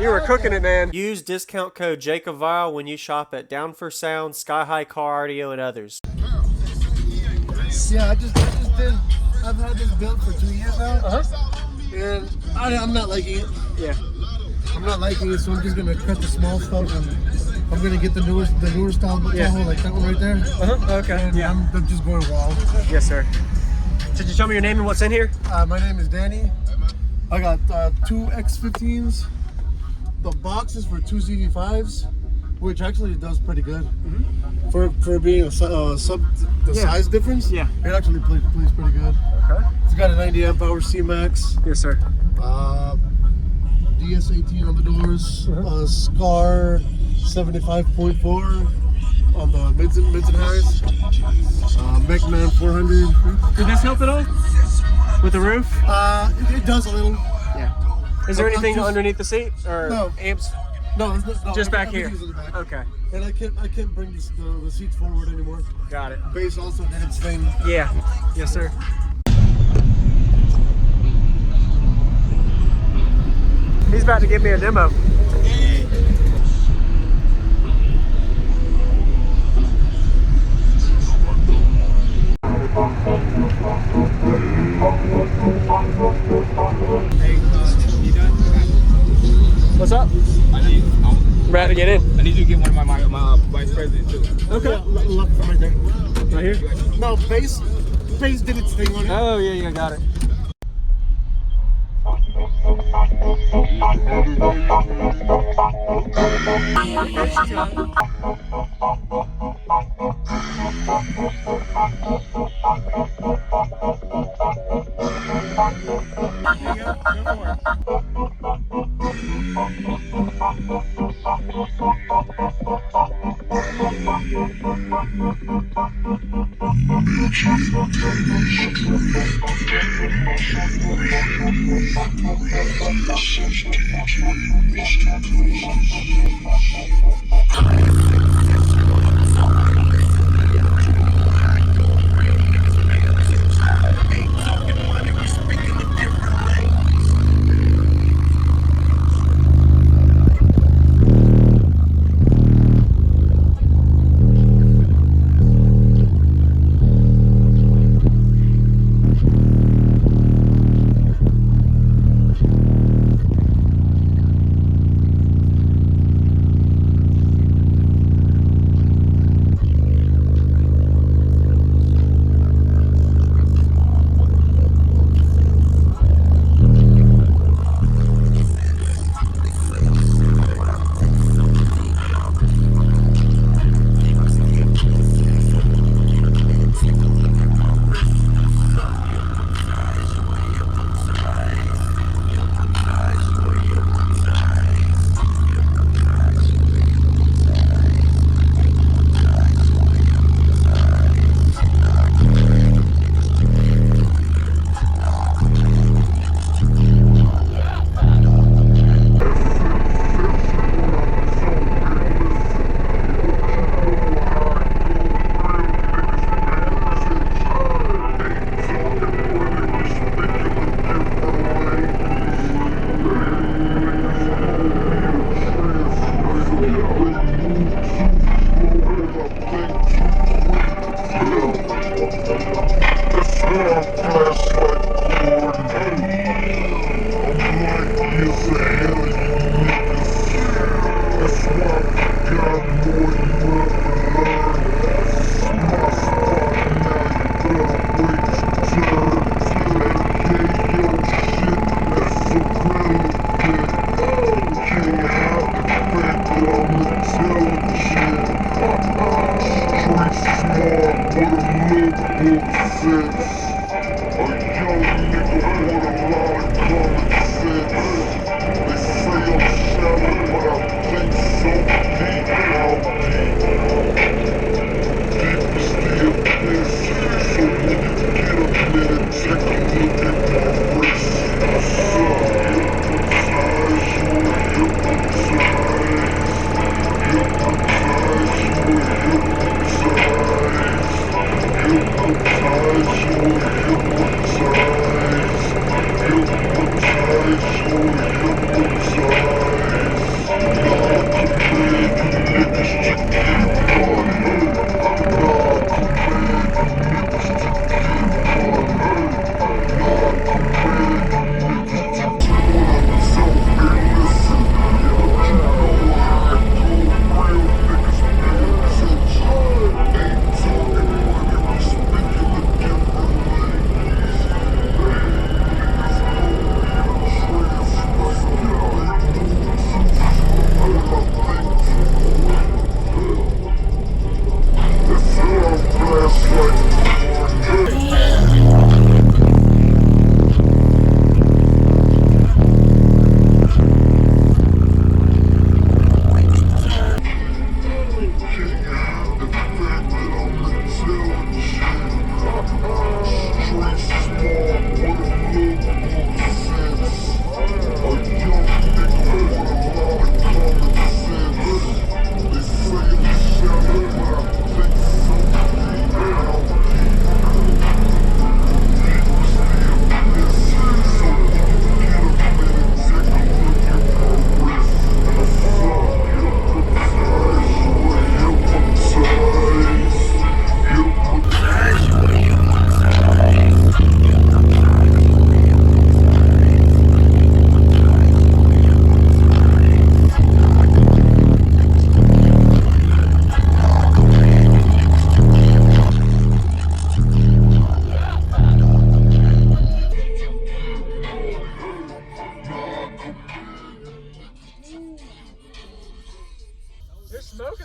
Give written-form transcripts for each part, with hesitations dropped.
You were cooking it, man. Use discount code JACOBVILE when you shop at Down for Sound, Sky High Car Audio, and others. Yeah, I just did. I've had this built for 2 years now, and I'm not liking it. Yeah. I'm not liking it, so I'm just gonna cut the small stuff, and I'm gonna get the newer style Tahoe, like that one right there. Okay. And Yeah. I'm just going wild. Yes, sir. Could you tell me your name and what's in here? My name is Danny. I got 2 X15s. The box is for 2 ZV5s, which actually does pretty good for being a size difference. Yeah. It actually plays pretty good. Okay. It's got a 90 amp hour C-Max. Yes, sir. DS18 on the doors. Scar 75.4 on the mids and highs. Mechman 400. Did this help at all? With the roof? It does a little. Yeah. Is there I'm anything just- underneath the seat or No. amps? No, it's not. No, Just back everything's here. in the back. Okay. And I can't bring the seats forward anymore. Got it. Bass also did its thing. Yeah. Yes, sir. He's about to give me a demo. What's up? I'm about to get in. I need you to get one of my vice president too. Okay. Yeah, left right there. Right here? No, bass did its thing on it. Oh, yeah, got it.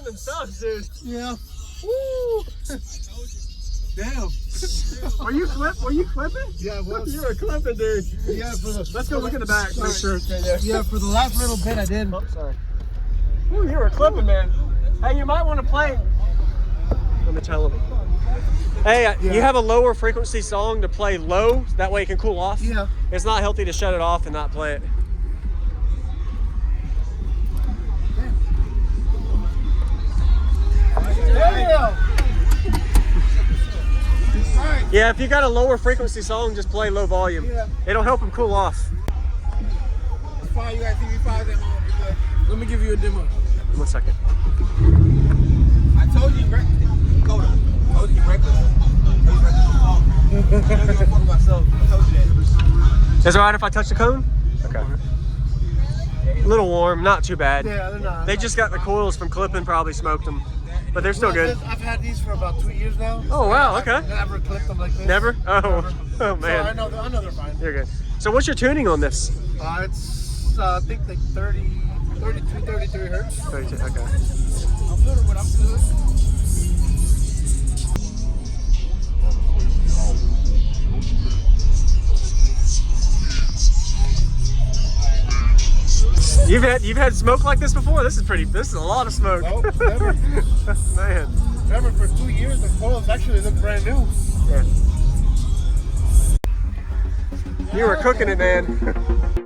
clipping stuff, dude. Yeah. Woo! Damn. Were you clipping? Yeah, well, You were clipping, dude. yeah, for the. Let's go look in the back. Make sure it's right there. Yeah, for the last little bit I did. Oh, sorry. Ooh, you were clipping, man. Hey, you might want to play. Let me tell him. Hey, you have a lower frequency song to play low. That way it can cool off. Yeah. It's not healthy to shut it off and not play it. Damn. Yeah, if you got a lower frequency song, just play low volume. Yeah. It'll help them cool off. It's fine, you got TV5 at home. You're good. Let me give you a demo. 1 second. I told you, Coda. I told you, reckless. I don't give a fuck myself. I told you that. Is it alright if I touch the cone? Okay. A little warm, not too bad. Yeah, they're not. They just got the coils from clipping, probably smoked them. But they're still good. I've had these for about 2 years now. Oh, wow, okay. I've never clipped them like this. Never? Oh, Never. oh man. So I know they're fine. You're good. So what's your tuning on this? It's I think like 32, 33 hertz. 32, okay. I'm good with I'm good. You've had smoke like this before? This is a lot of smoke. No, never. Man. Never for 2 years. The coils actually look brand new. Yeah. You were cooking it, man.